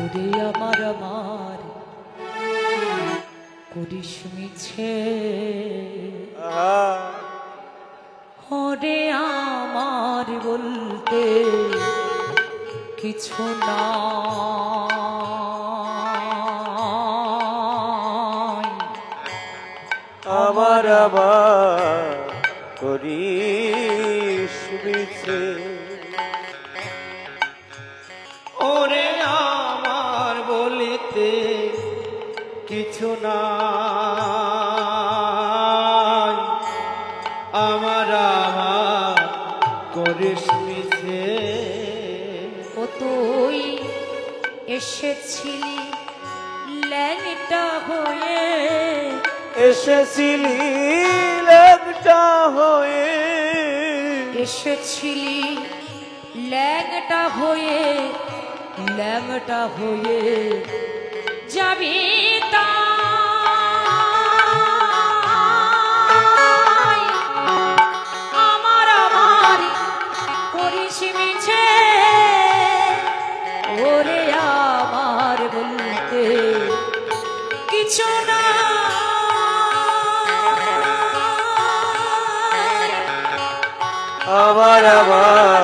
ওরে আমার আমার করিস মিছে, ওরে আমার বলতে কিছু নাই। আমার আমার করিস মিছে, ওরে আমার বলিতে কিছু নাই। আমার আমার করিস মিছে, ও তুই এসেছিলি ল্যাংটা হয়ে, এসেছিলি ল্যাংটা হয়ে, এসেছিলি ল্যাংটা হয়ে, ল্যাংটা হয়ে যাবি তাই। আমার আমার করিস মিছে, ওরে আমার বলতে কিছু না। আমার আমার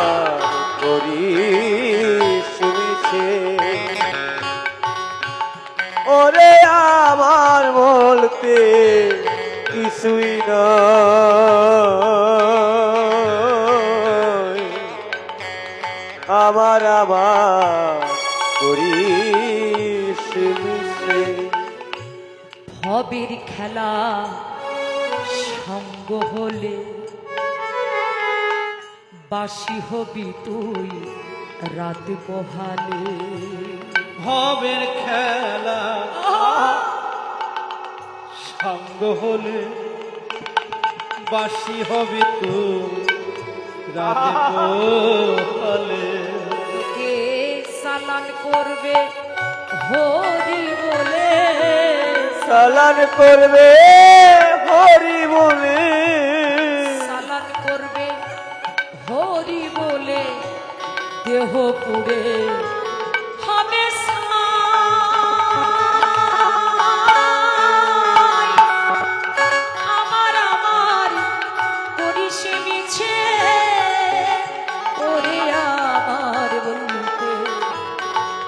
করিস মিছে, ওরে আমার বলতে কিছুই নয়। আমার আমার করিস মিছে, ভবের খেলা সঙ্গ হলে বাসি হবি তুই রাত পোহালে। ভবের খেলা সঙ্গ হলে বাসি হবে তো রাতে পোহালে। কে সালান করবে হরি বলে, সালান করবে হরি বলে, সালান করবে হরি বলে দেহ পুড়ে হবে ছাই। আমার আমার করিস মিছে, ওরে আমার বলতে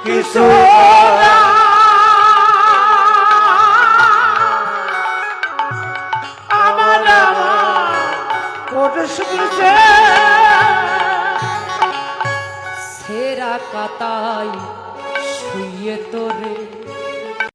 কিছু আমার আমার করিস মিছে, সেরা কাতাই শুয়ে তোরে